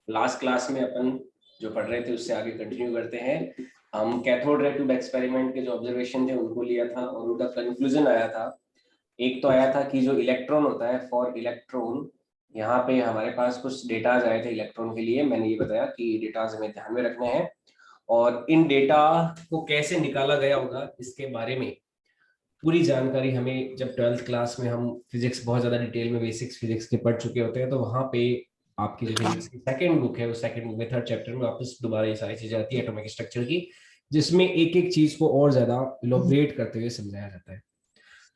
Last class में अपन जो पढ़ रहे थे उससे आगे कंटिन्यू करते हैं। हम कैथोड रे ट्यूब एक्सपेरिमेंट के जो ऑब्जर्वेशन थे उनको लिया था और उनका कंक्लूजन आया था। एक तो आया था कि जो इलेक्ट्रॉन होता है, फॉर इलेक्ट्रॉन, यहाँ पे हमारे पास कुछ डेटाज आए थे इलेक्ट्रॉन के लिए। मैंने ये बताया कि डेटाज हमें ध्यान में रखने हैं और इन डेटा को कैसे निकाला गया होगा इसके बारे में पूरी जानकारी हमें, जब 12th क्लास में हम फिजिक्स बहुत ज्यादा डिटेल में बेसिक्स फिजिक्स के पढ़ चुके होते हैं, तो वहां पे आपकी जो फिजिक्स की सेकंड बुक है, उस सेकंड बुक में 3rd चैप्टर में वापस दोबारा ये सारी चीजें आती है एटॉमिक स्ट्रक्चर की, जिसमें एक एक चीज को और ज्यादा इलोबरेट करते हुए समझाया जाता है।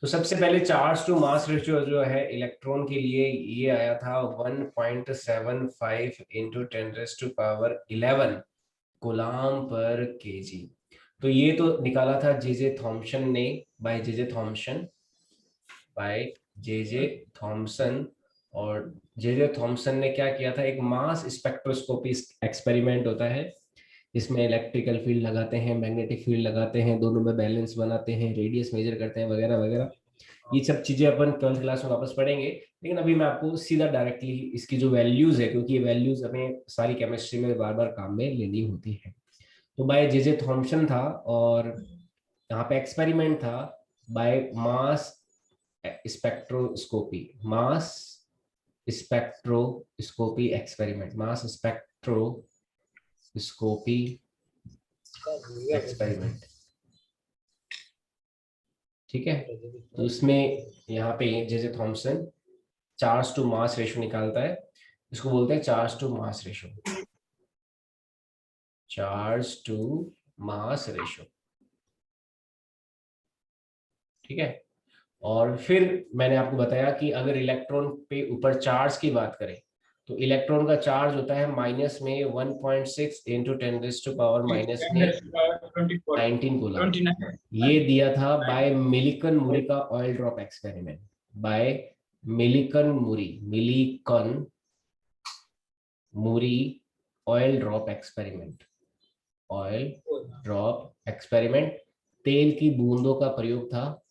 तो सबसे पहले चार्ज टू मास रेशियो जो है इलेक्ट्रॉन के लिए, ये आया था 1.75 इंटू 10⁻11 गुलाम पर केजी। तो ये तो निकाला था जे थॉम्सन ने, बाय जे थॉम्सन। और जे थॉम्सन ने क्या किया था, एक मास स्पेक्ट्रोस्कोपी एक्सपेरिमेंट होता है, इसमें इलेक्ट्रिकल फील्ड लगाते हैं, मैग्नेटिक फील्ड लगाते हैं, दोनों में बैलेंस बनाते हैं, रेडियस मेजर करते हैं, वगैरह वगैरह। ये सब चीजें अपन 12th क्लास में वापस पढ़ेंगे, लेकिन अभी मैं आपको सीधा डायरेक्टली इसकी जो वैल्यूज है, क्योंकि ये वैल्यूज हमें सारी केमिस्ट्री में बार बार काम में लेनी होती है। तो बाय जे थॉम्सन था, और यहाँ पे एक्सपेरिमेंट था by mass spectroscopy experiment, mass spectroscopy experiment. ठीक है, तो इसमें यहाँ पे J Thomson charge to mass ratio निकालता है, इसको बोलते हैं charge to mass ratio, charge to mass ratio. ठीक है, और फिर मैंने आपको बताया कि अगर इलेक्ट्रॉन पे ऊपर चार्ज की बात करें, तो इलेक्ट्रॉन का चार्ज होता है माइनस में 1.6 इंटू 10⁻⁻⁻ में 19 कूलम। ये दिया था बाय मिलिकन मुरी का oil drop experiment, by Millikan मुरी oil drop experiment, oil drop experiment. तेल की बूंदों का प्रयोग था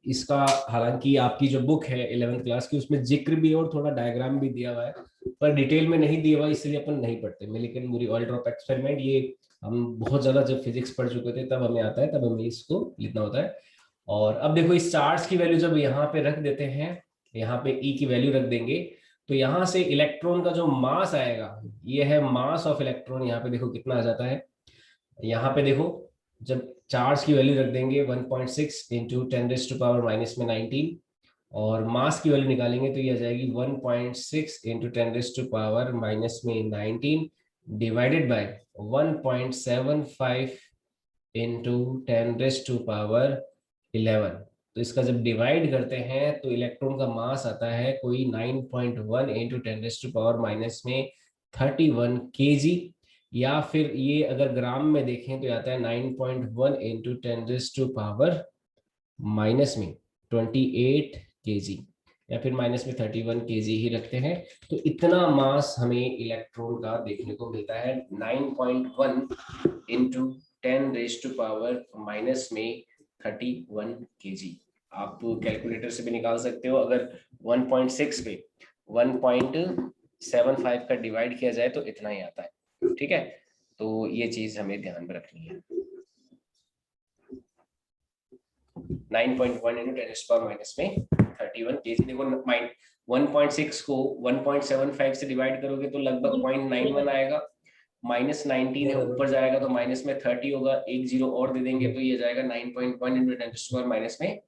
इसका। हालांकि आपकी जो बुक है 11th क्लास की, उसमें जिक्र भी और थोड़ा डायग्राम भी दिया हुआ है, पर डिटेल में नहीं दिया हुआ, इसलिए अपन नहीं पढ़ते। मिलिकन मुरी ऑयल ड्रॉप एक्सपेरिमेंट, ये हम बहुत ज्यादा जब फिजिक्स पढ़ चुके थे तब हमें आता है, तब हमें इसको लिखना होता है। और अब देखो, इस चार्ज की वैल्यू जब यहाँ पे रख देते हैं, यहाँ पे ई की वैल्यू रख देंगे, तो यहाँ से इलेक्ट्रॉन का जो मास आएगा, ये है मास ऑफ इलेक्ट्रॉन। यहाँ पे देखो कितना आ जाता है, यहाँ पे देखो, जब चार्ज की वैल्यू रख देंगे 1.6 इंटू 10⁻⁻ में 19, और मास की वैल्यू निकालेंगे तो ये आ जाएगी 1.6 इंटू 10⁻⁻ में 19 डिवाइडेड बाय 1.75 इंटू 10⁻11। तो इसका जब डिवाइड करते हैं तो इलेक्ट्रॉन का मास आता है कोई 9.1 इंटू 10⁻⁻ में 31 केजी, या फिर ये अगर ग्राम में देखें तो आता है 9.1 इंटू 10⁻⁻ में 28 केजी, या फिर माइनस में 31 केजी ही रखते हैं। तो इतना मास हमें इलेक्ट्रॉन का देखने को मिलता है, 9.1 इंटू 10⁻⁻ में 31 केजी। आप कैलकुलेटर से भी निकाल सकते हो। अगर 1.6 पे 1.75 का डिवाइड किया जाए तो इतना ही आता है। ठीक है, तो ये चीज हमें ध्यान में रखनी है। 9.1 इंटू 10⁻⁻ में 31 केजी। देखो 1.6 को 1.75 से डिवाइड करोगे तो लगभग 0.91 आएगा, -19 है, ऊपर जाएगा तो माइनस में 30 होगा, एक जीरो और दे देंगे तो ये जाएगा 9.1 इंटू 10⁻⁻ में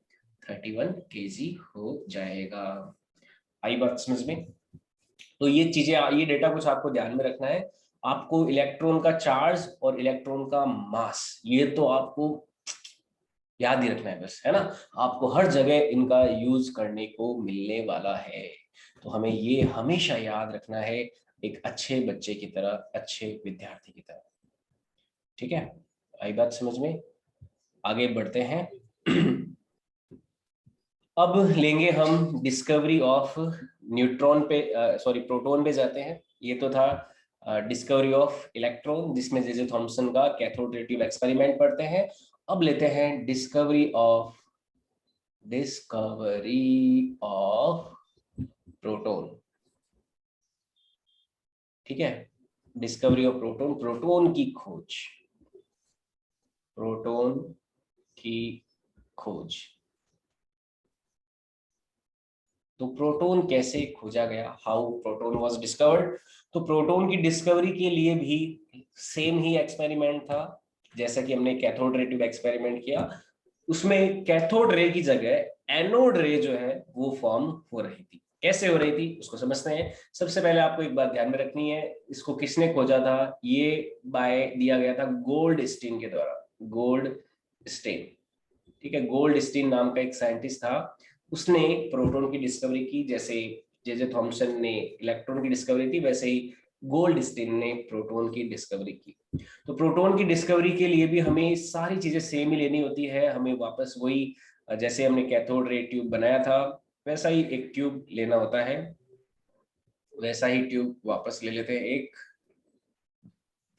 31 केजी हो जाएगा। आई बात समझ में? तो ये चीजें, ये डेटा कुछ आपको ध्यान में रखना है। आपको इलेक्ट्रॉन का चार्ज और इलेक्ट्रॉन का मास, ये तो आपको याद ही रखना है बस, है ना। आपको हर जगह इनका यूज करने को मिलने वाला है, तो हमें ये हमेशा याद रखना है, एक अच्छे बच्चे की तरह, अच्छे विद्यार्थी की तरह। ठीक है, आई बात समझ में? आगे बढ़ते हैं। अब लेंगे हम डिस्कवरी ऑफ न्यूट्रॉन पे, सॉरी प्रोटॉन पे जाते हैं। ये तो था डिस्कवरी ऑफ इलेक्ट्रॉन, जिसमें जे थॉम्सन का कैथोड रे ट्यूब एक्सपेरिमेंट पढ़ते हैं। अब लेते हैं डिस्कवरी ऑफ प्रोटॉन। ठीक है, डिस्कवरी ऑफ प्रोटॉन, प्रोटॉन की खोज, प्रोटॉन की खोज। तो प्रोटॉन कैसे खोजा गया, हाउ प्रोटॉन वाज डिस्कवर्ड। तो प्रोटॉन की डिस्कवरी के लिए भी सेम ही एक्सपेरिमेंट था जैसा कि हमने कैथोड रे ट्यूब एक्सपेरिमेंट किया। उसमें कैथोड रे की जगह एनोड रे जो है वो फॉर्म हो रही थी। कैसे हो रही थी उसको समझते हैं। सबसे पहले आपको एक बात ध्यान में रखनी है, इसको किसने खोजा था, ये बाय दिया गया था गोल्ड स्टीन के द्वारा, गोल्ड स्टीन। ठीक है, गोल्ड स्टीन नाम का एक साइंटिस्ट था, उसने प्रोटॉन की डिस्कवरी की। जैसे जे थॉमसन ने इलेक्ट्रॉन की डिस्कवरी की, वैसे ही गोल्ड स्टीन ने प्रोटॉन की डिस्कवरी की। तो प्रोटॉन की डिस्कवरी के लिए भी हमें सारी चीजें सेम ही लेनी होती है, हमें वापस वही जैसे हमने कैथोड रे ट्यूब बनाया था वैसा ही एक ट्यूब लेना होता है, वैसा ही ट्यूब वापस ले लेते हैं एक,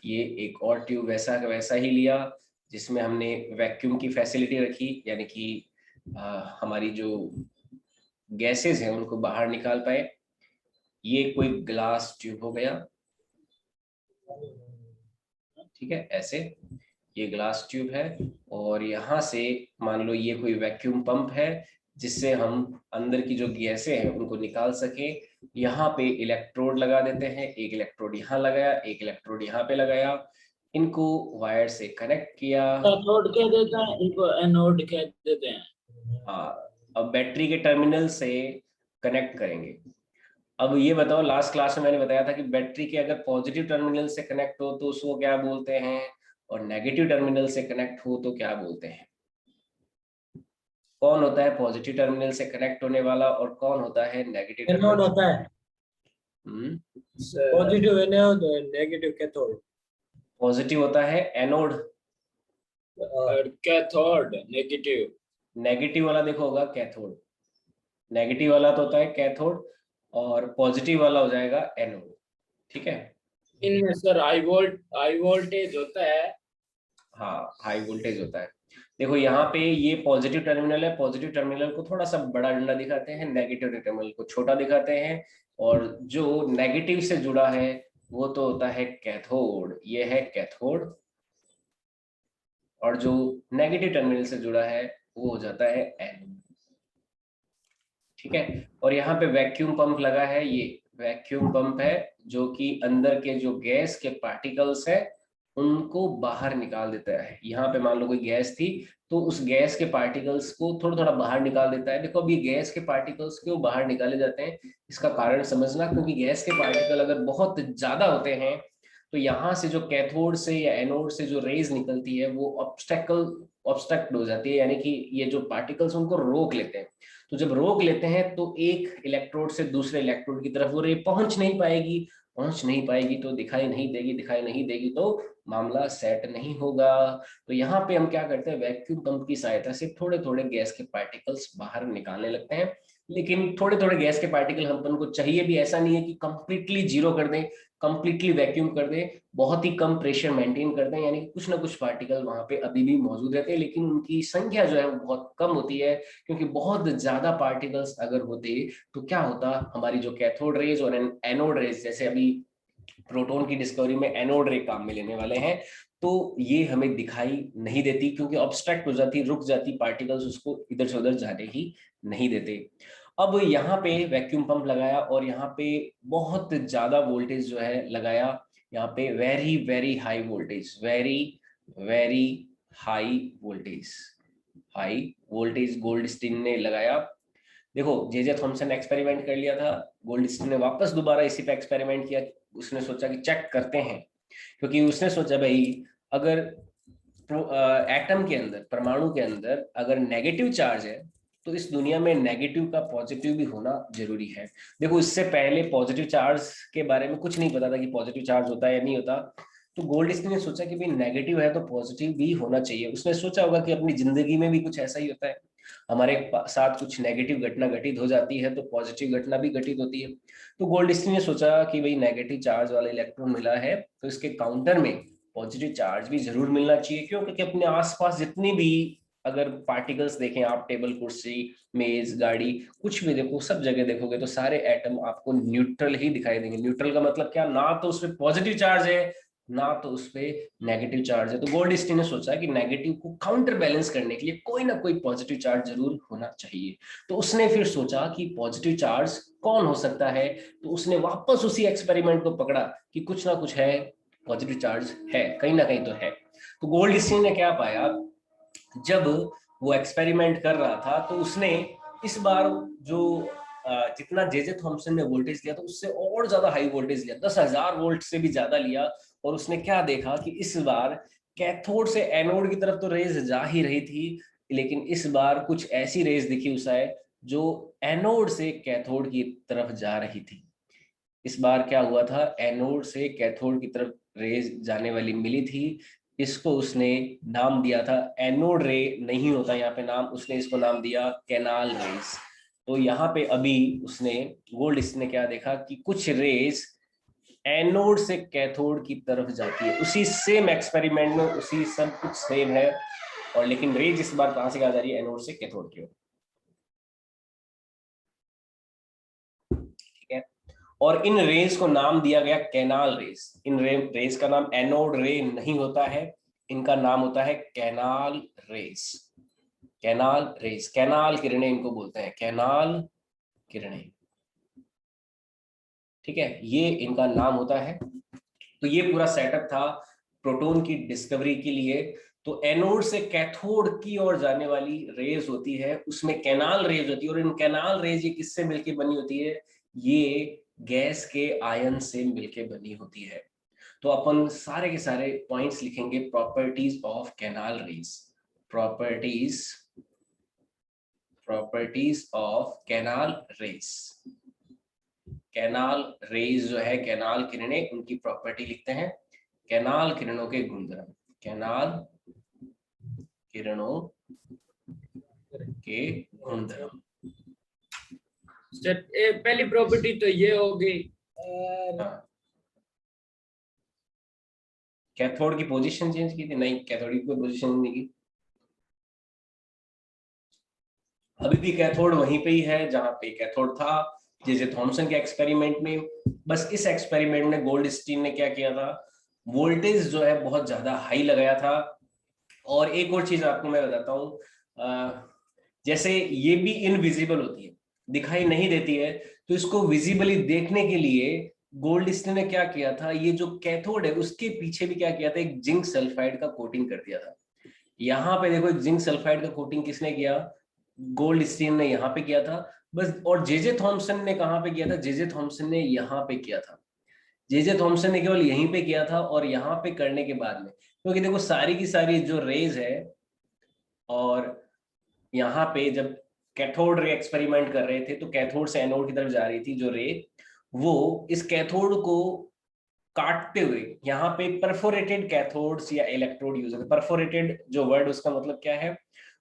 ये एक और ट्यूब वैसा वैसा ही लिया, जिसमें हमने वैक्यूम की फैसिलिटी रखी, यानी कि हमारी जो गैसेस हैं उनको बाहर निकाल पाए। ये कोई ग्लास ट्यूब हो गया, ठीक है ऐसे, ये ग्लास ट्यूब है। और यहाँ से मान लो ये कोई वैक्यूम पंप है जिससे हम अंदर की जो गैसें हैं उनको निकाल सके। यहाँ पे इलेक्ट्रोड लगा देते हैं, एक इलेक्ट्रोड यहाँ लगाया, एक इलेक्ट्रोड यहाँ पे लगाया, इनको वायर से कनेक्ट किया। कैथोड कह देते हैं, इनको एनोड कह देते हैं। हाँ, अब बैटरी के टर्मिनल से कनेक्ट करेंगे। अब ये बताओ, लास्ट क्लास में मैंने बताया था कि बैटरी के अगर पॉजिटिव टर्मिनल से कनेक्ट हो तो उसको क्या बोलते हैं, और नेगेटिव टर्मिनल से कनेक्ट हो तो क्या बोलते हैं। कौन होता है पॉजिटिव टर्मिनल से कनेक्ट होने वाला और कौन होता है नेगेटिव टर्मिनल एनोड से? होता है, positive anode, negative cathode. Positive होता है एनोड, और कैथोड नेगेटिव। नेगेटिव वाला देखो होगा कैथोड, नेगेटिव वाला तो होता है कैथोड और पॉजिटिव वाला हो जाएगा एनोड। ठीक है, इनमें सर हाई वोल्टेज होता है। हाँ हाई वोल्टेज होता है। देखो यहाँ पे ये पॉजिटिव टर्मिनल है, पॉजिटिव टर्मिनल को थोड़ा सा बड़ा डंडा दिखाते हैं, नेगेटिव टर्मिनल को छोटा दिखाते हैं। और जो नेगेटिव से जुड़ा है वो तो होता है कैथोड, ये है कैथोड। और जो नेगेटिव टर्मिनल से जुड़ा है वो हो जाता है एनोड। ठीक है, और यहाँ पे वैक्यूम पंप लगा है, ये वैक्यूम पंप है जो कि अंदर के जो गैस के पार्टिकल्स है उनको बाहर निकाल देता है। यहाँ पे मान लो कोई गैस थी तो उस गैस के पार्टिकल्स को थोड़ा थोड़ा बाहर निकाल देता है। देखो अब ये गैस के पार्टिकल्स क्यों बाहर निकाले जाते हैं, इसका कारण समझना, क्योंकि गैस के पार्टिकल अगर बहुत ज्यादा होते हैं तो यहाँ से जो कैथोड से या एनोड से जो रेज निकलती है वो ऑब्स्ट्रक्ट हो जाती है, यानी कि ये जो पार्टिकल्स उनको रोक लेते हैं। तो जब रोक लेते हैं तो एक इलेक्ट्रोड से दूसरे इलेक्ट्रोड की तरफ वो रे पहुंच नहीं पाएगी, पहुंच नहीं पाएगी तो दिखाई नहीं देगी, दिखाई नहीं देगी तो मामला सेट नहीं होगा। तो यहाँ पे हम क्या करते हैं, वैक्यूम पंप की सहायता से थोड़े थोड़े गैस के पार्टिकल्स बाहर निकालने लगते हैं। लेकिन थोड़े थोड़े गैस के पार्टिकल हम को चाहिए भी, ऐसा नहीं है कि कंप्लीटली जीरो कर दें, कंप्लीटली वैक्यूम कर दें, बहुत ही कम प्रेशर मेंटेन करते हैं, यानी कि कुछ ना कुछ पार्टिकल वहां पे अभी भी मौजूद रहते हैं, लेकिन उनकी संख्या जो है वो बहुत कम होती है। क्योंकि बहुत ज्यादा पार्टिकल्स अगर होते तो क्या होता, हमारी जो कैथोड रेज और एनोड रेज, जैसे अभी प्रोटॉन की डिस्कवरी में एनोड रे काम में लेने वाले हैं, तो ये हमें दिखाई नहीं देती क्योंकि ऑब्स्ट्रक्ट हो जाती, रुक जाती, पार्टिकल्स उसको इधर से उधर जाने ही नहीं देते। अब यहाँ पे वैक्यूम पंप लगाया और यहाँ पे बहुत ज्यादा वोल्टेज जो है लगाया, यहाँ पे very very high voltage, very very high voltage, high voltage Goldstein ने लगाया। देखो जे थॉमसन ने एक्सपेरिमेंट कर लिया था, गोल्ड स्टीन ने वापस दोबारा इसी पे एक्सपेरिमेंट किया। उसने सोचा कि चेक करते हैं, क्योंकि उसने सोचा भाई अगर एटम के अंदर, परमाणु के अंदर अगर नेगेटिव चार्ज है तो इस दुनिया में नेगेटिव का पॉजिटिव भी होना जरूरी है। देखो इससे पहले पॉजिटिव चार्ज के बारे में कुछ नहीं पता था कि पॉजिटिव चार्ज होता है या नहीं होता। तो गोल्डस्टीन ने सोचा कि भाई नेगेटिव है तो पॉजिटिव भी होना चाहिए। उसने सोचा होगा कि अपनी जिंदगी में भी कुछ ऐसा ही होता है, हमारे साथ कुछ नेगेटिव घटना घटित हो जाती है तो पॉजिटिव घटना भी घटित होती है। तो गोल्डस्टीन ने सोचा कि भाई नेगेटिव चार्ज वाला इलेक्ट्रॉन मिला है तो इसके काउंटर में पॉजिटिव चार्ज भी जरूर मिलना चाहिए, क्योंकि अपने आसपास जितनी भी अगर पार्टिकल्स देखें आप, टेबल, कुर्सी, मेज, गाड़ी, कुछ भी देखो, सब जगह देखोगे तो सारे एटम आपको न्यूट्रल ही दिखाई देंगे। न्यूट्रल का मतलब क्या, ना तो उसमें पॉजिटिव चार्ज है ना तो उसपे नेगेटिव चार्ज है। तो गोल्डस्टीन ने सोचा कि नेगेटिव को काउंटर बैलेंस करने के लिए कोई ना कोई पॉजिटिव चार्ज जरूर होना चाहिए। तो उसने फिर सोचा कि पॉजिटिव चार्ज कौन हो सकता है, तो उसने वापस उसी एक्सपेरिमेंट को पकड़ा कि कुछ ना कुछ है, पॉजिटिव चार्ज है, कहीं ना कहीं तो है। तो गोल्डस्टीन ने क्या पाया, जब वो एक्सपेरिमेंट कर रहा था तो उसने इस बार जो जितना जे जे थॉम्सन ने वोल्टेज लिया था उससे और ज्यादा हाई वोल्टेज लिया, 10,000 वोल्ट से भी ज्यादा लिया। और उसने क्या देखा कि इस बार कैथोड से एनोड की तरफ तो रेज जा ही रही थी, लेकिन इस बार कुछ ऐसी रेज दिखी उसे जो एनोड से कैथोड की तरफ जा रही थी। इस बार क्या हुआ था, एनोड से कैथोड की तरफ रेज जाने वाली मिली थी। इसको उसने नाम दिया था, एनोड रे नहीं होता यहाँ पे नाम, उसने इसको नाम दिया कैनाल रेज। तो यहाँ पे अभी उसने गोल्डस्टीन ने क्या देखा कि कुछ रेज एनोड से कैथोड की तरफ जाती है, उसी सेम एक्सपेरिमेंट में उसी सब कुछ सेम है, और लेकिन रेज इस बार कहां से कहा जा रही है, एनोड से कैथोड की ओर। ठीक है, और इन रेज को नाम दिया गया कैनाल रेज। इन रेज का नाम एनोड रे नहीं होता है, इनका नाम होता है canal raise. Canal raise, canal किरणें इनको बोलते हैं, कैनाल किरणें। ठीक है, ये इनका नाम होता है। तो ये पूरा सेटअप था प्रोटॉन की डिस्कवरी के लिए। तो एनोड से कैथोड की ओर जाने वाली रेज होती है, उसमें कैनाल रेज होती है, और इन कैनाल रेज ये किससे मिलकर बनी होती है, ये गैस के आयन से मिलकर बनी होती है। तो अपन सारे के सारे पॉइंट्स लिखेंगे, properties of canal raise, properties properties of canal raise. Canal raise जो है, कैनाल किरणें, उनकी प्रॉपर्टी लिखते हैं, कैनाल किरणों के गुणधर्म, कैनाल किरणों के गुणधर्म। पहली प्रॉपर्टी तो ये होगी, हाँ, कैथोड की पोजीशन चेंज की थी, नहीं कैथोड की कोई पोजीशन नहीं की, अभी भी कैथोड वहीं पे ही है जहां पे कैथोड था जे थॉमसन के एक्सपेरिमेंट में। बस इस एक्सपेरिमेंट में गोल्डस्टीन ने क्या किया था, वोल्टेज जो है बहुत ज्यादा हाई लगाया था। और एक और चीज आपको मैं बताता हूँ, जैसे ये भी इनविजिबल होती है, दिखाई नहीं देती है, तो इसको विजिबली देखने के लिए गोल्डस्टीन ने क्या किया था, ये जो कैथोड है उसके पीछे भी क्या किया था, एक जिंक सल्फाइड का कोटिंग कर दिया था। यहाँ पे देखो जिंक सल्फाइड का कोटिंग किसने किया, गोल्डस्टीन ने यहाँ पे किया था बस। और जे जे थॉम्सन ने कहाँ पे किया था, जे जे थॉम्सन ने यहाँ पे किया था। जे जे थॉम्सन ने केवल यहीं पे किया था, और यहाँ पे करने के बाद में, क्योंकि देखो सारी की सारी जो रेज है, और यहाँ पे जब कैथोड रे एक्सपेरिमेंट कर रहे थे तो कैथोड से एनोड की तरफ जा रही थी जो रे, वो इस कैथोड को काटते हुए, यहाँ पे परफोरेटेड कैथोड्स या इलेक्ट्रोड यूज होते हैं। परफोरेटेड जो वर्ड, उसका मतलब क्या है,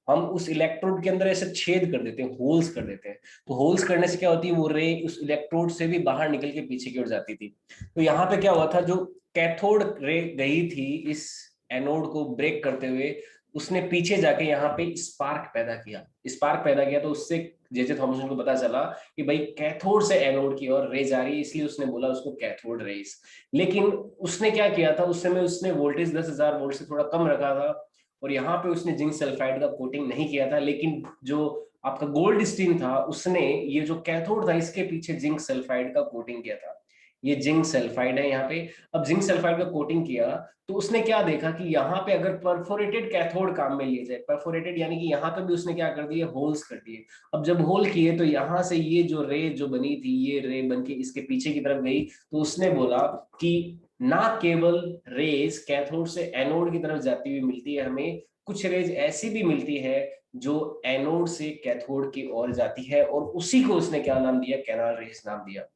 हम उस इलेक्ट्रोड के अंदर ऐसे छेद कर देते हैं, होल्स कर देते हैं। तो होल्स करने से क्या होती है, वो रे उस इलेक्ट्रोड से भी बाहर निकल के पीछे की ओर जाती थी। तो यहाँ पे क्या हुआ था, जो कैथोड रे गई थी इस एनोड को ब्रेक करते हुए, उसने पीछे जाके यहाँ पे स्पार्क पैदा किया। स्पार्क पैदा किया तो उससे जे जे थॉमसन को पता चला कि भाई कैथोड से एनोड की ओर रेज आ रही है, इसलिए उसने बोला उसको कैथोड रेज। लेकिन उसने क्या किया था, उस समय उसने वोल्टेज 10,000 वोल्ट से थोड़ा कम रखा था, और यहाँ पे उसने जिंक सल्फाइड का कोटिंग नहीं किया था। लेकिन जो आपका गोल्डस्टीन था, उसने ये जो कैथोड था इसके पीछे जिंक सल्फाइड का कोटिंग किया था। ये जिंक सल्फाइड है यहाँ पे। अब जिंक सल्फाइड का कोटिंग किया तो उसने क्या देखा कि यहाँ पे अगर परफोरेटेड कैथोड काम में लिए जाए, परफोरेटेड यानी कि यहाँ पे भी उसने क्या कर दिए, होल्स कर दिए। अब जब होल किए तो यहाँ से ये जो रे जो बनी थी, ये रे बन के इसके पीछे की तरफ गई। तो उसने बोला कि ना केवल रेज कैथोड से एनोड की तरफ जाती हुई मिलती है हमें, कुछ रेज ऐसी भी मिलती है जो एनोड से कैथोड की ओर जाती है, और उसी को उसने क्या नाम दिया, कैनाल रेज नाम दिया।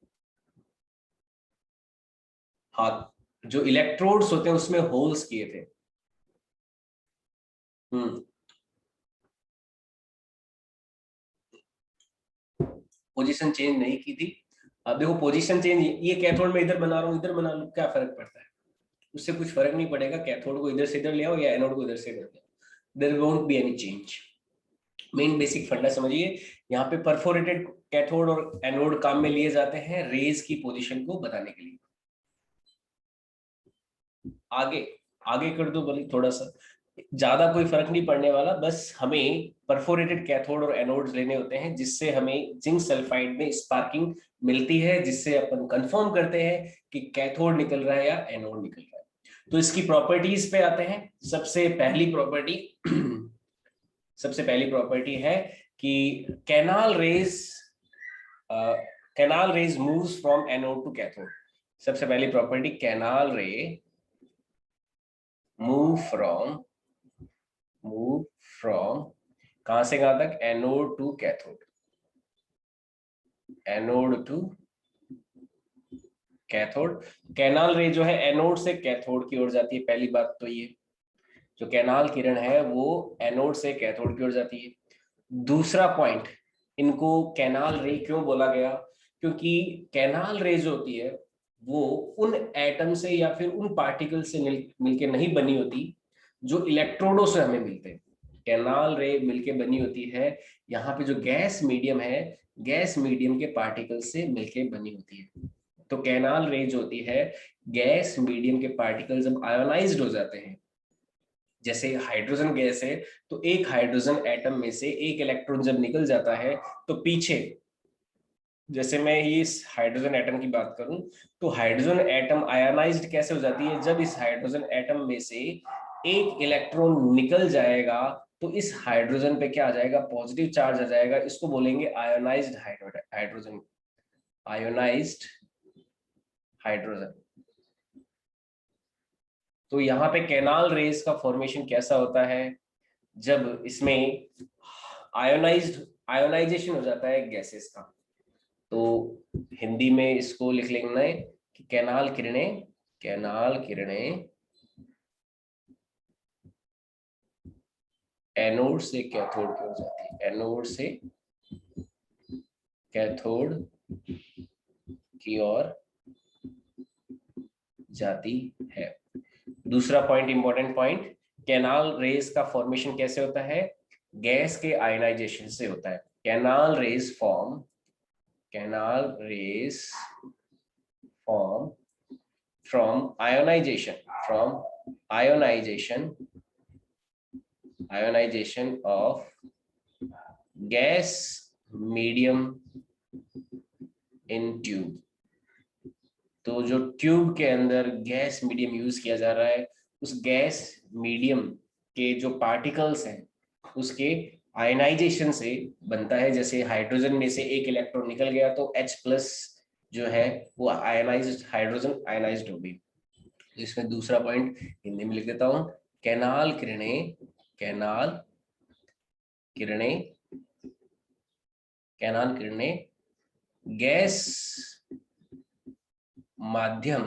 हाँ, जो इलेक्ट्रोड्स होते हैं उसमें होल्स किए थे। पोजीशन चेंज नहीं की थी। अब देखो पोजीशन चेंज, ये कैथोड में इधर बना रहा हूँ, इधर बना लूं, क्या फर्क पड़ता है, उससे कुछ फर्क नहीं पड़ेगा। कैथोड को इधर से इधर ले आओ या एनोड को इधर से इधर ले आओ, there won't be any change. Main basic फंडा समझिए, यहाँ पे परफोरेटेड कैथोड और एनोड काम में लिए जाते हैं रेज की पोजीशन को बताने के लिए। आगे आगे कर दो बोले, थोड़ा सा ज्यादा कोई फर्क नहीं पड़ने वाला, बस हमें परफोरेटेड कैथोड और एनोड्स लेने होते हैं जिससे हमें जिंक सल्फाइड में स्पार्किंग मिलती है, जिससे अपन कंफर्म करते हैं कि कैथोड निकल रहा है या एनोड निकल रहा है। तो इसकी प्रॉपर्टीज पे आते हैं। सबसे पहली प्रॉपर्टी है कि canal rays moves from anode to cathode. सबसे पहली property, canal ray move from कहां से कहां तक, anode to cathode, anode to cathode. Canal ray जो है एनोड से कैथोड की ओर जाती है, पहली बात तो ये, जो कैनाल किरण है वो एनोड से कैथोड की ओर जाती है। दूसरा पॉइंट, इनको कैनाल रे क्यों बोला गया, क्योंकि कैनाल रे जो होती है वो उन एटम से या फिर उन पार्टिकल से मिलके नहीं बनी होती जो इलेक्ट्रोडों से हमें मिलते हैं। कैनाल रे मिलके बनी होती है यहाँ पे जो गैस मीडियम है, गैस मीडियम के पार्टिकल से मिलके बनी होती है। तो कैनाल रे जो होती है, गैस मीडियम के पार्टिकल जब आयोनाइज्ड हो जाते हैं, जैसे हाइड्रोजन गैस है तो एक हाइड्रोजन एटम में से एक इलेक्ट्रॉन जब निकल जाता है तो पीछे, जैसे मैं इस हाइड्रोजन एटम की बात करूं तो हाइड्रोजन एटम आयोनाइज्ड कैसे हो जाती है, जब इस हाइड्रोजन एटम में से एक इलेक्ट्रॉन निकल जाएगा तो इस हाइड्रोजन पे क्या आ जाएगा, पॉजिटिव चार्ज आ जाएगा। इसको बोलेंगे आयोनाइज्ड हाइड्रोजन, आयोनाइज्ड हाइड्रोजन। तो यहाँ पे कैनाल रेज का फॉर्मेशन कैसा होता है, जब इसमें आयोनाइजेशन हो जाता है गैसेस का। तो हिंदी में इसको लिख लेंगे कि कैनाल किरणें एनोड से कैथोड की ओर जाती है, एनोड से कैथोड की ओर जाती है। दूसरा point, important point, canal raise का फॉर्मेशन कैसे होता है, गैस के आयनाइजेशन से होता है। Canal raise form from ionization of gas medium in tube। तो जो ट्यूब के अंदर गैस मीडियम यूज किया जा रहा है, उस गैस मीडियम के जो पार्टिकल्स हैं उसके आयनाइजेशन से बनता है। जैसे हाइड्रोजन में से एक इलेक्ट्रॉन निकल गया तो H+ जो है वो आयनाइज्ड हाइड्रोजन आयनाइज्ड हो गई। तो इसमें दूसरा पॉइंट हिंदी में लिख देता हूं, कैनाल किरणें गैस माध्यम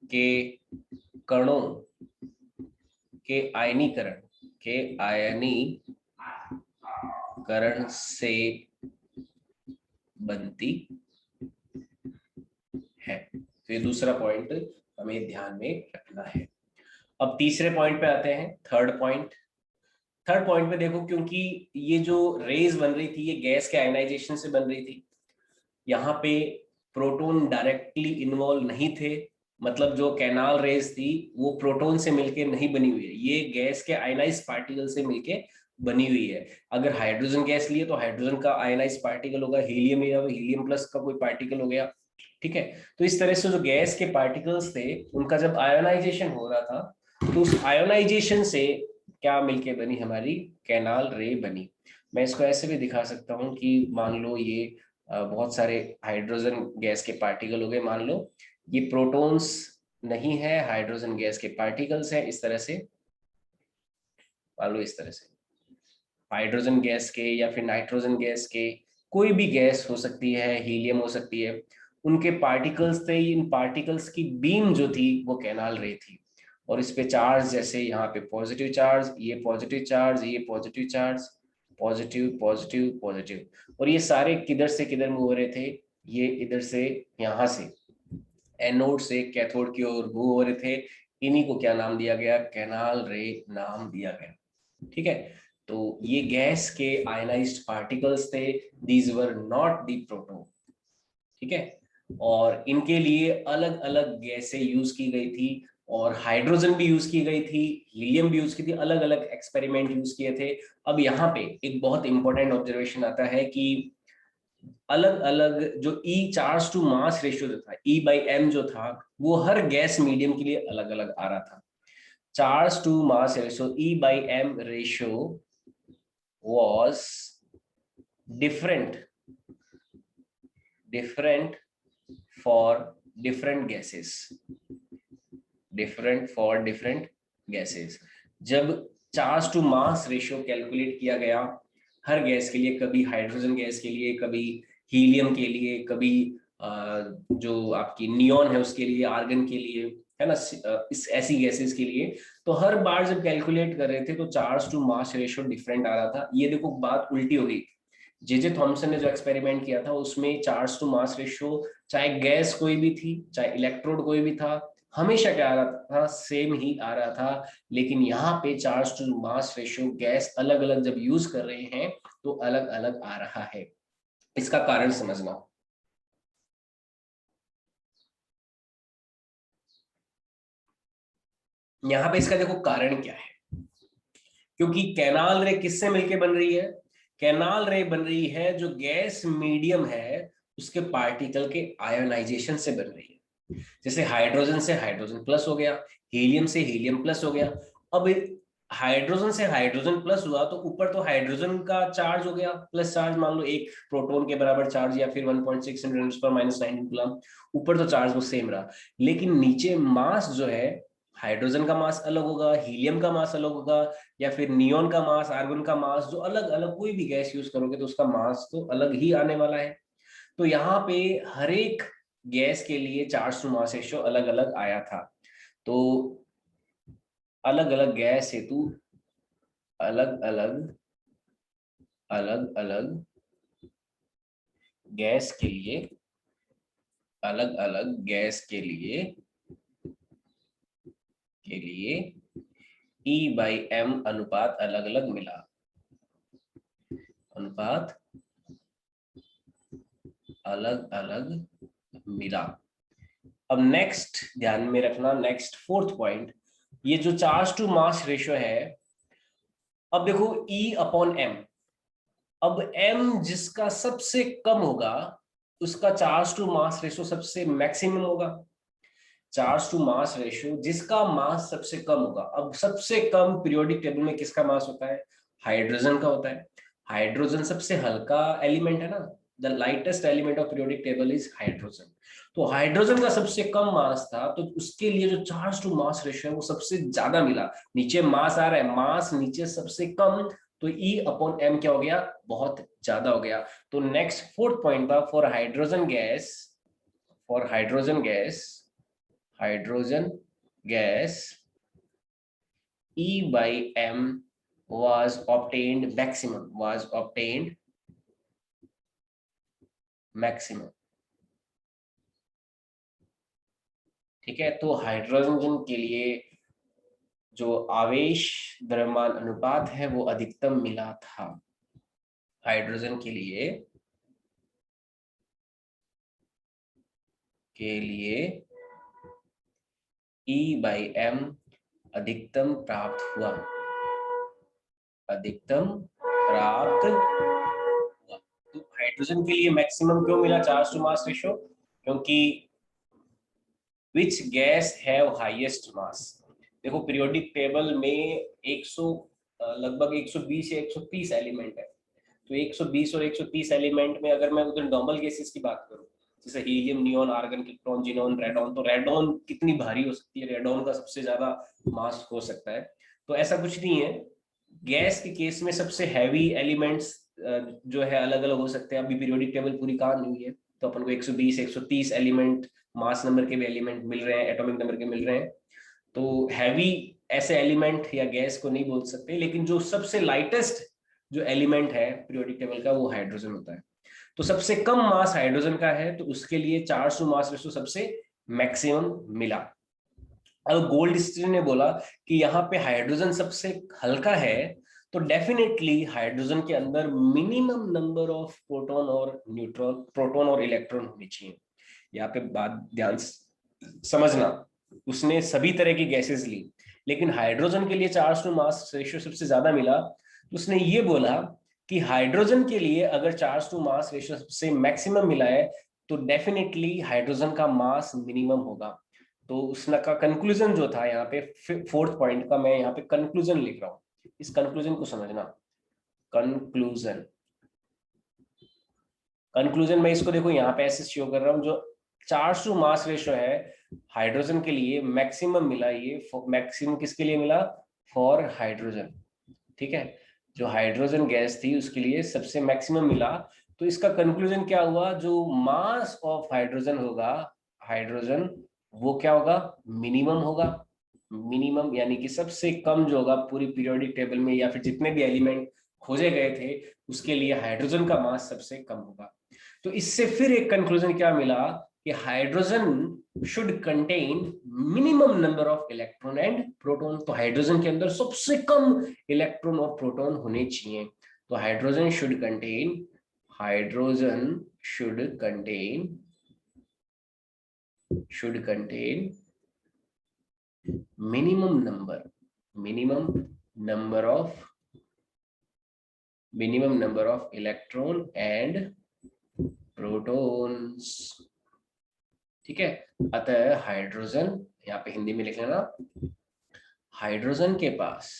के कणों के आयनीकरण से बनती है। तो ये दूसरा पॉइंट हमें ध्यान में रखना है। अब तीसरे पॉइंट पे आते हैं, थर्ड पॉइंट पे देखो, क्योंकि ये जो रेज बन रही थी ये गैस के आयनाइजेशन से बन रही थी, यहाँ पे प्रोटॉन डायरेक्टली इन्वॉल्व नहीं थे, मतलब जो कैनाल रेज थी वो प्रोटॉन से मिलके नहीं बनी हुई है, ये गैस के आयनाइज पार्टिकल से मिलके बनी हुई है। अगर हाइड्रोजन गैस लिए तो हाइड्रोजन का आयनाइज पार्टिकल होगा, हीलियम या हीलियम प्लस का कोई पार्टिकल हो गया, ठीक है। तो इस तरह से जो गैस के पार्टिकल्स थे उनका जब आयोनाइजेशन हो रहा था तो उस आयोनाइजेशन से क्या मिलके बनी, हमारी कैनाल रे बनी। मैं इसको ऐसे भी दिखा सकता हूँ कि मान लो ये बहुत सारे हाइड्रोजन गैस के पार्टिकल हो गए, मान लो ये प्रोटॉन्स नहीं है, हाइड्रोजन गैस के पार्टिकल्स हैं, इस तरह से मान लो, इस तरह से हाइड्रोजन गैस के या फिर नाइट्रोजन गैस के, कोई भी गैस हो सकती है, हीलियम हो सकती है, उनके पार्टिकल्स थे। इन पार्टिकल्स की बीम जो थी वो कैनाल रे थी, और इस पे चार्ज, जैसे यहाँ पे पॉजिटिव चार्ज, ये पॉजिटिव चार्ज, ये positive charge, positive positive positive, और ये सारे किधर से किधर मूव हो रहे थे, ये इधर से यहाँ से एनोड से कैथोड की ओर मूव हो रहे थे। इन्हीं को क्या नाम दिया गया, कैनाल रे नाम दिया गया। ठीक है, तो ये गैस के आयनाइज्ड पार्टिकल्स थे, these were not the proton. ठीक है, और इनके लिए अलग अलग गैसें यूज की गई थी, और हाइड्रोजन भी यूज की गई थी, हीलियम भी यूज की थी, अलग अलग एक्सपेरिमेंट यूज किए थे। अब यहाँ पे एक बहुत इंपॉर्टेंट ऑब्जर्वेशन आता है कि अलग अलग जो ई चार्ज टू मास रेशियो जो था, ई बाई एम जो था, वो हर गैस मीडियम के लिए अलग अलग आ रहा था। Charge to mass ratio, e by m ratio was different for different gases, different for different gases। जब charge to mass ratio calculate किया गया हर गैस के लिए, कभी हाइड्रोजन गैस के लिए, कभी हीलियम के लिए, कभी जो आपकी नियॉन है उसके लिए, आर्गन के लिए, है ना, इस ऐसी गैसेस के लिए, तो हर बार जब कैलकुलेट कर रहे थे तो charge to mass ratio different आ रहा था। ये देखो बात उल्टी हो गई। जे थॉमसन ने जो एक्सपेरिमेंट किया था उसमें चार्ज टू मास रेशियो, चाहे गैस कोई भी थी, चाहे इलेक्ट्रोड कोई भी था, हमेशा क्या आ रहा था, सेम ही आ रहा था। लेकिन यहाँ पे charge to mass ratio gas अलग अलग जब यूज कर रहे हैं तो अलग अलग आ रहा है। इसका कारण समझना। यहाँ पे इसका देखो कारण क्या है, क्योंकि कैनाल रे किससे मिलके बन रही है? कैनाल रे बन रही है जो गैस मीडियम है उसके पार्टिकल के आयोनाइजेशन से बन रही है। जैसे हाइड्रोजन से हाइड्रोजन प्लस हो गया, हीलियम से हीलियम प्लस हो गया। अब हाइड्रोजन से हाइड्रोजन प्लस हुआ तो ऊपर तो हाइड्रोजन का चार्ज हो गया, प्लस चार्ज, मान लो एक प्रोटॉन के बराबर चार्ज, या फिर 1.6 × 10⁻⁹ कूलम, ऊपर तो चार्ज वो सेम रहा। लेकिन नीचे मास जो है, हाइड्रोजन का मास अलग होगा, हीलियम का मास अलग होगा, या फिर नियॉन का मास, आर्गन का मास, जो अलग अलग कोई भी गैस यूज करोगे तो उसका मास तो अलग ही आने वाला है। तो यहाँ पे हर एक गैस के लिए चार्ज टू मास रेशियो अलग अलग आया था। तो अलग अलग गैस हेतु अलग अलग अलग अलग गैस के लिए, अलग अलग गैस के लिए E बाई एम अनुपात अलग अलग मिला, अनुपात अलग अलग मिला। अब नेक्स्ट ध्यान में रखना, नेक्स्ट फोर्थ पॉइंट, ये जो चार्ज टू मास रेशियो है, अब देखो E अपॉन एम, अब m जिसका सबसे कम होगा उसका चार्ज टू मास रेशियो सबसे मैक्सिमम होगा। चार्ज टू मास रेशियो जिसका मास सबसे कम होगा, अब सबसे कम पीरियोडिक टेबल में किसका मास होता है? हाइड्रोजन का होता है। हाइड्रोजन सबसे हल्का एलिमेंट है ना, the lightest element of periodic table is hydrogen. तो हाइड्रोजन का सबसे कम मास था, तो उसके लिए जो चार्ज टू मास रेशियो है वो सबसे ज्यादा मिला। नीचे मास आ रहा है, मास नीचे सबसे कम, तो E अपॉन एम क्या हो गया? बहुत ज्यादा हो गया। तो नेक्स्ट फोर्थ पॉइंट था, for hydrogen gas, for hydrogen gas, hydrogen gas E by m was obtained maximum, was obtained maximum। ठीक है, तो हाइड्रोजन के लिए जो आवेश द्रव्यमान अनुपात है वो अधिकतम मिला था। हाइड्रोजन के लिए E by m अधिकतम प्राप्त हुआ, अधिकतम प्राप्त हुआ। तो हाइड्रोजन के लिए मैक्सिमम क्यों मिला चार्ज टू मास रेशियो? क्योंकि which gas have highest mass. देखो पीरियोडिक टेबल में 100 लगभग 120 या 130 एलिमेंट है, तो 120 और 130 एलिमेंट में अगर मैं उधर नॉर्मल गैसेस की बात करूं, जैसे helium, neon, argon, krypton, xenon, radon, तो रेडॉन कितनी भारी हो सकती है? रेडॉन का सबसे ज्यादा मास हो सकता है। तो ऐसा कुछ नहीं है, गैस के केस में सबसे हैवी एलिमेंट्स जो है अलग अलग हो सकते हैं। अभी पीरियोडिक टेबल पूरी कहां नहीं है, तो अपन को 120 130 एलिमेंट, मास नंबर के भी एलिमेंट मिल रहे हैं, एटॉमिक नंबर के मिल रहे हैं। तो हैवी ऐसे एलिमेंट या गैस को नहीं बोल सकते, लेकिन जो सबसे लाइटेस्ट जो एलिमेंट है पीरियोडिक टेबल का वो हाइड्रोजन होता है। तो सबसे कम मास हाइड्रोजन का है, तो उसके लिए चार्ज टू मास रेशियो सबसे मैक्सिमम मिला। अब गोल्ड स्टीन ने बोला कि यहाँ पे हाइड्रोजन सबसे हल्का है, तो डेफिनेटली हाइड्रोजन के अंदर मिनिमम नंबर ऑफ प्रोटॉन और न्यूट्रॉन, प्रोटॉन और इलेक्ट्रॉन होने चाहिए। यहाँ पे बात ध्यान समझना, उसने सभी तरह की गैसेस ली, लेकिन हाइड्रोजन के लिए चार्ज टू मास रेशियो सबसे ज्यादा मिला, तो उसने ये बोला कि हाइड्रोजन के लिए अगर चार्ज टू मास रेशियो सबसे मैक्सिमम मिला है तो डेफिनेटली हाइड्रोजन का मास मिनिमम होगा। तो उसका कंक्लूजन जो था यहाँ पे, फोर्थ पॉइंट का मैं यहाँ पे कंक्लूजन लिख रहा हूँ, इस कंक्लूजन को समझना। कंक्लूजन, कंक्लूजन में इसको देखो यहाँ पे ऐसे शो कर रहा हूँ, जो चार्ज टू मास रेशियो है हाइड्रोजन के लिए मैक्सिमम मिला, ये मैक्सिमम किसके लिए मिला, फॉर हाइड्रोजन, ठीक है, जो हाइड्रोजन गैस थी उसके लिए सबसे मैक्सिमम मिला। तो इसका कंक्लूजन क्या हुआ, जो मास ऑफ हाइड्रोजन होगा, हाइड्रोजन वो क्या होगा, मिनिमम होगा। मिनिमम यानी कि सबसे कम जो होगा पूरी पीरियोडिक टेबल में या फिर जितने भी एलिमेंट खोजे गए थे उसके लिए हाइड्रोजन का मास सबसे कम होगा। तो इससे फिर एक कंक्लूजन क्या मिला कि hydrogen should contain minimum number of electron and proton. तो हाइड्रोजन के अंदर सबसे कम इलेक्ट्रॉन और प्रोटॉन होने चाहिए। तो hydrogen should contain, hydrogen should contain, should contain minimum number, minimum number of, minimum number of electron and protons, ठीक है। अतः हाइड्रोजन, यहाँ पे हिंदी में लिख लेना, हाइड्रोजन के पास,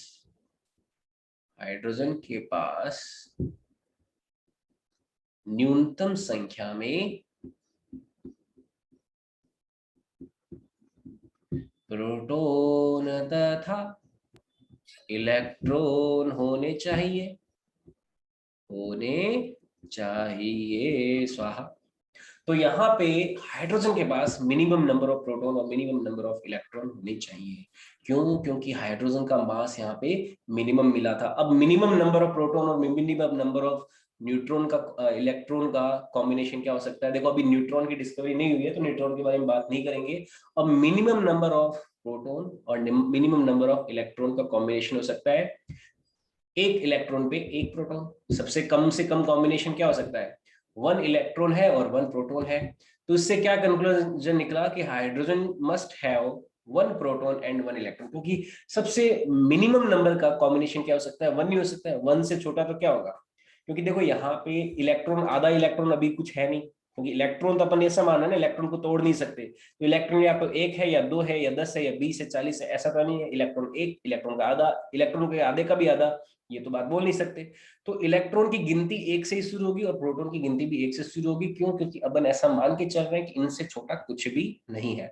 हाइड्रोजन के पास न्यूनतम संख्या में प्रोटॉन तथा इलेक्ट्रॉन होने चाहिए, होने चाहिए, स्वाहा। तो यहाँ पे हाइड्रोजन के पास मिनिमम नंबर ऑफ प्रोटॉन और मिनिमम नंबर ऑफ इलेक्ट्रॉन होने चाहिए। क्यों? क्योंकि हाइड्रोजन का मास यहाँ पे मिनिमम मिला था। अब मिनिमम नंबर ऑफ प्रोटॉन और मिनिमम नंबर ऑफ न्यूट्रॉन का, इलेक्ट्रॉन का कॉम्बिनेशन क्या हो सकता है। देखो अभी न्यूट्रॉन की डिस्कवरी नहीं हुई है तो न्यूट्रॉन के बारे में बात नहीं करेंगे। अब मिनिमम नंबर ऑफ प्रोटॉन और मिनिमम नंबर ऑफ इलेक्ट्रॉन का कॉम्बिनेशन हो सकता है एक इलेक्ट्रॉन पे एक प्रोटॉन। सबसे कम से कम कॉम्बिनेशन क्या हो सकता है, 1 इलेक्ट्रॉन है और 1 प्रोटॉन है। तो इससे क्या कंक्लूजन निकला कि hydrogen must have 1 proton and 1 electron, क्योंकि सबसे मिनिमम नंबर का कॉम्बिनेशन क्या हो सकता है, 1 नहीं हो सकता है। 1 से छोटा तो क्या होगा, क्योंकि देखो यहाँ पे इलेक्ट्रॉन, आधा इलेक्ट्रॉन अभी कुछ है नहीं, क्योंकि इलेक्ट्रॉन तो अपन ऐसा माना ना, इलेक्ट्रॉन को तोड़ नहीं सकते। तो इलेक्ट्रॉन या तो 1 है या 2 है या 10 है या 20 है 40 है, ऐसा तो नहीं है। इलेक्ट्रॉन 1, इलेक्ट्रॉन का आधा, इलेक्ट्रॉन के आधे का भी आधा, ये तो बात बोल नहीं सकते। तो इलेक्ट्रॉन की गिनती 1 से ही शुरू होगी और प्रोटॉन की गिनती भी 1 से शुरू होगी। क्यों? क्योंकि अपन ऐसा मान के चल रहे हैं कि इनसे छोटा कुछ भी नहीं है।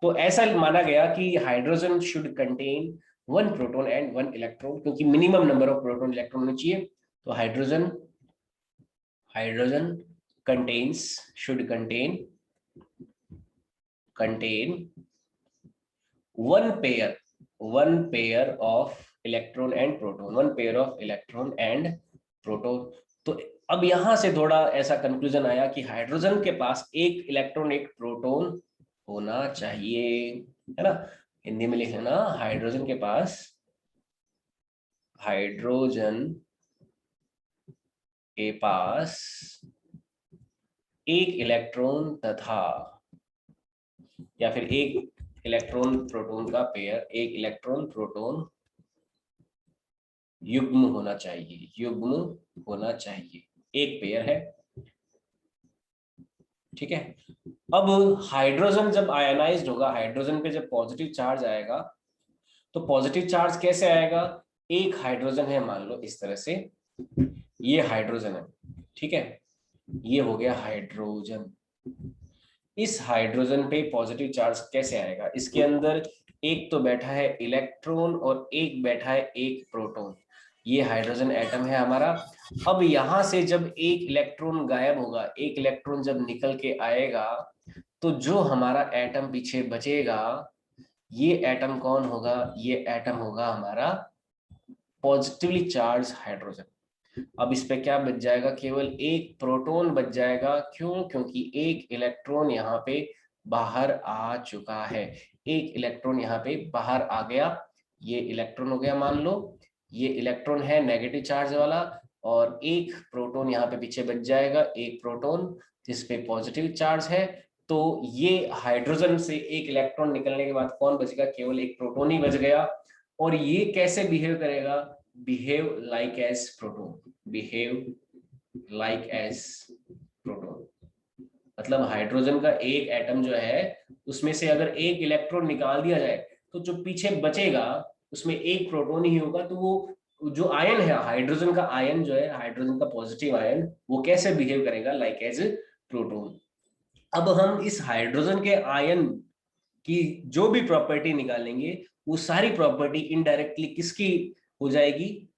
तो ऐसा माना गया कि hydrogen should contain 1 proton and 1 electron, क्योंकि minimum number of proton electron होने चाहिए। तो hydrogen, hydrogen contains, should contain one pair of electron and proton, one pair of electron and proton। तो अब यहां से थोड़ा ऐसा कंक्लूजन आया कि हाइड्रोजन के पास एक इलेक्ट्रॉन एक प्रोटॉन होना चाहिए, है ना। हिंदी में लिख लेना, हाइड्रोजन के पास, हाइड्रोजन के पास एक इलेक्ट्रॉन तथा, या फिर एक इलेक्ट्रॉन प्रोटॉन का पेयर, एक इलेक्ट्रॉन प्रोटॉन युग्म होना चाहिए, युग्म होना चाहिए, एक पेयर है, ठीक है। अब हाइड्रोजन जब आयनाइज्ड होगा, हाइड्रोजन पे जब पॉजिटिव चार्ज आएगा, तो पॉजिटिव चार्ज कैसे आएगा, एक हाइड्रोजन है मान लो इस तरह से, ये हाइड्रोजन है, ठीक है, ये हो गया हाइड्रोजन। इस हाइड्रोजन पे पॉजिटिव चार्ज कैसे आएगा, इसके अंदर एक तो बैठा है इलेक्ट्रॉन और एक बैठा है एक प्रोटॉन, ये हाइड्रोजन एटम है हमारा। अब यहां से जब एक इलेक्ट्रॉन गायब होगा, एक इलेक्ट्रॉन जब निकल के आएगा, तो जो हमारा एटम पीछे बचेगा, ये एटम कौन होगा, ये एटम होगा हमारा पॉजिटिवली चार्ज हाइड्रोजन। अब इस पे क्या बच जाएगा, केवल एक प्रोटॉन बच जाएगा। क्यों? क्योंकि एक इलेक्ट्रॉन यहाँ पे बाहर आ चुका है, एक इलेक्ट्रॉन यहाँ पे बाहर आ गया, ये इलेक्ट्रॉन हो गया मान लो, ये इलेक्ट्रॉन है नेगेटिव चार्ज वाला, और एक प्रोटॉन यहाँ पे पीछे बच जाएगा, एक प्रोटॉन जिस पे पॉजिटिव चार्ज है। तो ये हाइड्रोजन से एक इलेक्ट्रॉन निकलने के बाद कौन बचेगा, केवल एक प्रोटॉन ही बच गया। और ये कैसे बिहेव करेगा, behave like as proton, behave like as proton. मतलब हाइड्रोजन का एक एटम जो है उसमें से अगर एक इलेक्ट्रॉन निकाल दिया जाए तो जो पीछे बचेगा उसमें एक प्रोटॉन ही होगा। तो वो जो आयन है हाइड्रोजन का आयन जो है, हाइड्रोजन का पॉजिटिव आयन, वो कैसे बिहेव करेगा, लाइक एज प्रोटॉन। अब हम इस हाइड्रोजन के आयन की जो भी प्रॉपर्टी निकालेंगे वो सारी प्रॉपर्टी इनडायरेक्टली किसकी हो जाएगी,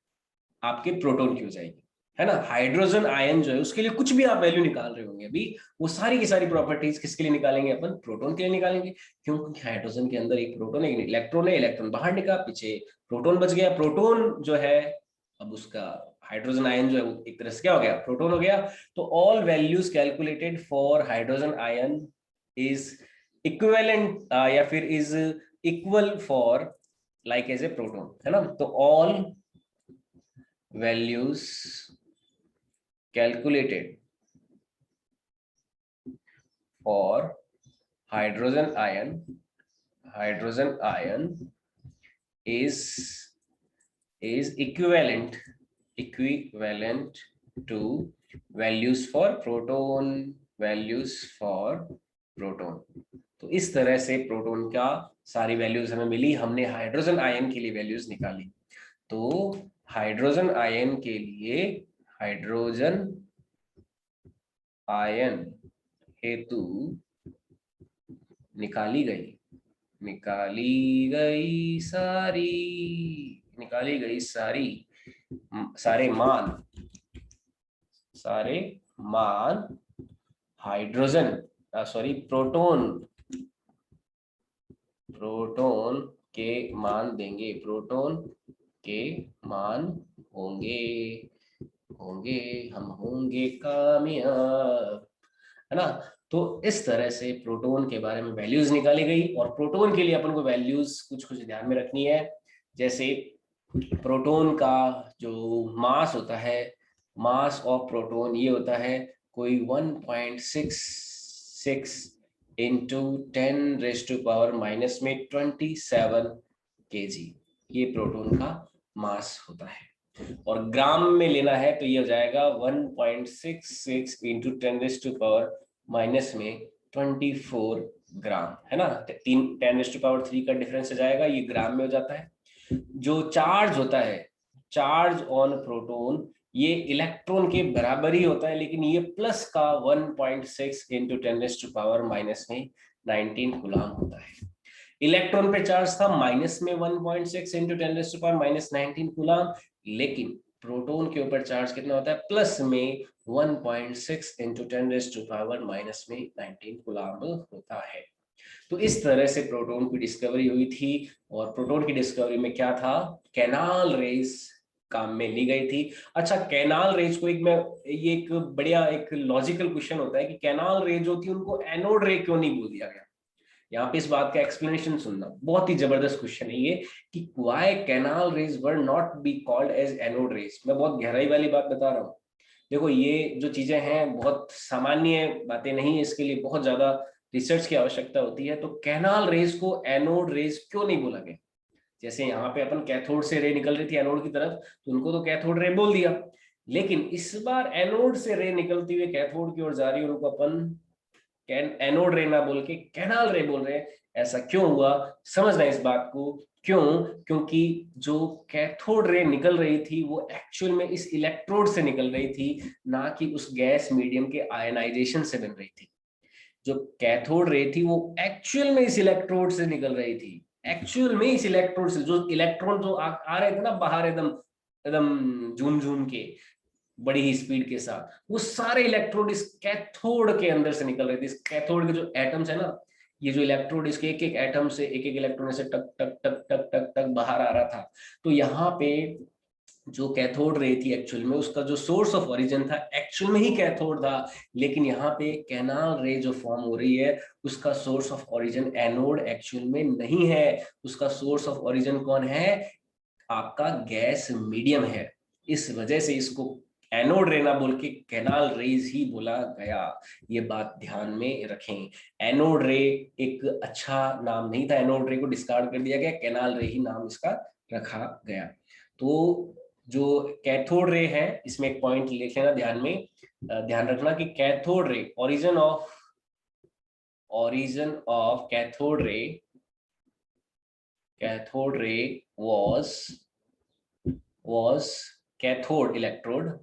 आपके प्रोटॉन की हो जाएगी, है ना। हाइड्रोजन आयन जो है उसके लिए कुछ भी आप वैल्यू निकाल रहे होंगे अभी, वो सारी की सारी प्रॉपर्टीज किसके लिए निकालेंगे, अपन प्रोटॉन के लिए निकालेंगे। क्योंकि हाइड्रोजन के अंदर एक प्रोटॉन है, इलेक्ट्रॉन है, इलेक्ट्रॉन बाहर निकला, पीछे प्रोटॉन बच गया। प्रोटॉन जो है अब उसका हाइड्रोजन आयन जो है वो एक तरह से क्या हो गया, प्रोटॉन हो गया। तो all values calculated for hydrogen ion is equivalent या फिर is equal for like as a proton, है ना। तो ऑल values calculated for hydrogen ion is equivalent to values for proton, तो इस तरह से प्रोटॉन का सारी वैल्यूज हमें मिली, हमने हाइड्रोजन आयन के लिए वैल्यूज निकाली। तो हाइड्रोजन आयन के लिए, हाइड्रोजन आयन हेतु निकाली गई सारे मान हाइड्रोजन प्रोटॉन के मान देंगे, प्रोटॉन के मान होंगे हम होंगे कामयाब, है ना। तो इस तरह से प्रोटॉन के बारे में वैल्यूज निकाली गई। और प्रोटॉन के लिए अपन को वैल्यूज कुछ ध्यान में रखनी है। जैसे प्रोटॉन का जो मास होता है, मास ऑफ प्रोटॉन ये होता है कोई 1.66 इंटू 10⁻⁻27 kg, ये प्रोटॉन का मास होता है। और ग्राम में लेना है तो ये हो जाएगा 1.66 इंटू 10⁻⁻24 ग्राम, है ना। 10⁻³ का डिफरेंस हो जाएगा, ये ग्राम में हो जाता है। जो चार्ज होता है, चार्ज ऑन प्रोटॉन, ये इलेक्ट्रॉन के बराबर ही होता है, लेकिन ये प्लस का 1.6 इंटू 10⁻⁻19 कूलम होता है। इलेक्ट्रॉन पे चार्ज था माइनस में 1.6 इंटू 10⁻⁻19 कूलम, लेकिन प्रोटॉन के ऊपर चार्ज कितना होता है, प्लस में 1.6 इंटू 10⁻⁻19 कूलम होता है। तो इस तरह से प्रोटॉन की डिस्कवरी हुई थी। और प्रोटॉन की डिस्कवरी में क्या था, कैनाल रेज काम में ली गई थी। अच्छा, कैनाल रेज को ये एक बढ़िया एक लॉजिकल क्वेश्चन होता है कि कैनाल रेज जो थी उनको एनोड रे क्यों नहीं बोल दिया गया। यहाँ पे इस बात का एक्सप्लेनेशन सुनना, बहुत ही जबरदस्त क्वेश्चन है ये, कि why canal rays were not be called as anode rays. मैं बहुत गहराई वाली बात बता रहा हूँ। देखो, ये जो चीजें हैं बहुत सामान्य बातें नहीं है, इसके लिए बहुत ज्यादा रिसर्च की आवश्यकता होती है। तो कैनाल रेज को एनोड रेज क्यों नहीं बोला गया। जैसे यहाँ पे अपन कैथोड से रे निकल रही थी एनोड की तरफ, तो उनको तो कैथोड रे बोल दिया, लेकिन इस बार एनोड से रे निकलती हुई कैथोड की ओर जा रही है, उनको अपन एनोड रे ना बोल के कैनाल रे बोल रहे हैं। ऐसा क्यों हुआ, समझना इस बात को। क्यों, क्योंकि जो कैथोड रे निकल रही थी वो एक्चुअल में इस इलेक्ट्रोड से निकल रही थी, ना कि उस गैस मीडियम के आयनाइजेशन से बन रही थी। जो कैथोड रे थी वो एक्चुअल में इस इलेक्ट्रोड से निकल रही थी, एक्चुअल में इस इलेक्ट्रोड से। जो इलेक्ट्रॉन जो आ रहे थे ना बाहर, एकदम एकदम झूम के बड़ी ही स्पीड के साथ, वो सारे इलेक्ट्रोड इस कैथोड के अंदर से निकल रहे थे। इस कैथोड के जो एटम्स है ना, ये जो इलेक्ट्रोड, इसके एक एक एटम से एक एक इलेक्ट्रॉन से टक टक टक टक टक टक बाहर आ रहा था। तो यहाँ पे जो कैथोड रे थी एक्चुअल में, उसका जो सोर्स ऑफ ओरिजिन था एक्चुअल में ही कैथोड था, लेकिन यहाँ पे कैनाल रे जो फॉर्म हो रही है उसका source of origin anode actual में नहीं है। उसका सोर्स ऑफ ओरिजिन कौन है, आपका गैस मीडियम है, इस वजह से इसको एनोड रे ना बोल के कैनाल रेज ही बोला गया। ये बात ध्यान में रखें। एनोड रे एक अच्छा नाम नहीं था, एनोड रे को डिस्कार्ड कर दिया गया, कैनाल रे ही नाम इसका रखा गया। तो जो कैथोड रे है, इसमें एक पॉइंट लिख लेना ध्यान में, ध्यान रखना कि cathode ray, origin of cathode ray was cathode electrode,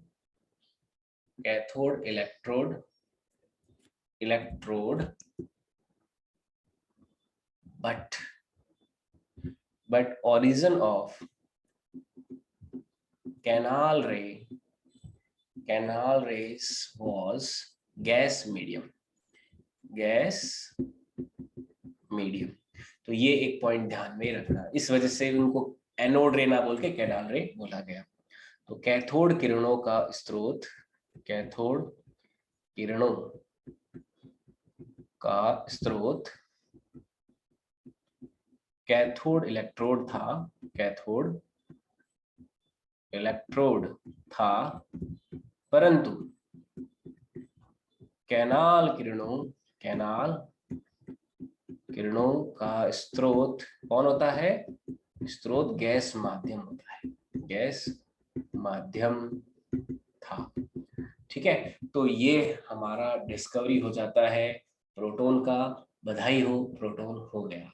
but origin of canal rays was gas medium। तो ये एक पॉइंट ध्यान में रखना, इस वजह से उनको एनोड रे ना बोल के कैनाल रे बोला गया। तो कैथोड किरणों का स्रोत कैथोड इलेक्ट्रोड था, परंतु कैनाल किरणों का स्रोत कौन होता है? स्रोत गैस माध्यम होता है, गैस माध्यम था। ठीक है, तो ये हमारा डिस्कवरी हो जाता है प्रोटॉन का। बधाई हो, प्रोटॉन हो गया।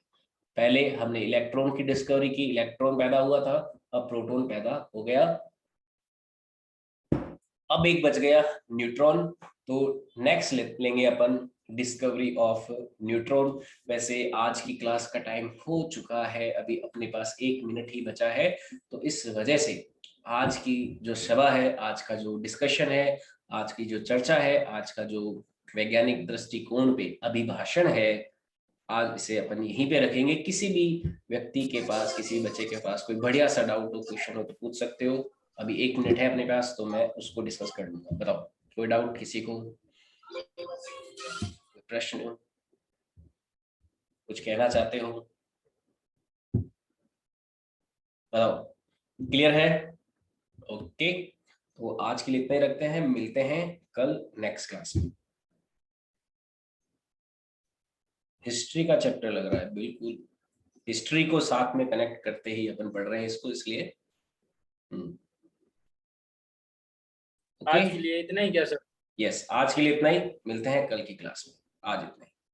पहले हमने इलेक्ट्रॉन की डिस्कवरी की, इलेक्ट्रॉन पैदा हुआ था, अब प्रोटॉन पैदा हो गया। अब एक बच गया न्यूट्रॉन, तो नेक्स्ट लेंगे अपन डिस्कवरी ऑफ न्यूट्रॉन। वैसे आज की क्लास का टाइम हो चुका है, अभी अपने पास 1 मिनट ही बचा है, तो इस वजह से आज की जो सभा है, आज का जो डिस्कशन है, आज की जो चर्चा है, आज का जो वैज्ञानिक दृष्टिकोण पे अभिभाषण है, आज इसे अपन यहीं पे रखेंगे। किसी भी व्यक्ति के पास, किसी बच्चे के पास कोई बढ़िया सा डाउट हो, क्वेश्चन हो तो पूछ सकते हो। अभी 1 मिनट है अपने पास, तो मैं उसको डिस्कस कर लूंगा। बताओ, कोई डाउट किसी को? प्रश्न, कुछ कहना चाहते हो? बताओ, क्लियर है? ओके, तो आज के लिए इतना ही रखते हैं, मिलते हैं कल नेक्स्ट क्लास में। हिस्ट्री का चैप्टर लग रहा है, बिल्कुल हिस्ट्री को साथ में कनेक्ट करते ही अपन पढ़ रहे हैं इसको, इसलिए आज के लिए इतना ही क्या सर? यस, आज के लिए इतना ही, मिलते हैं कल की क्लास में। आज इतना ही।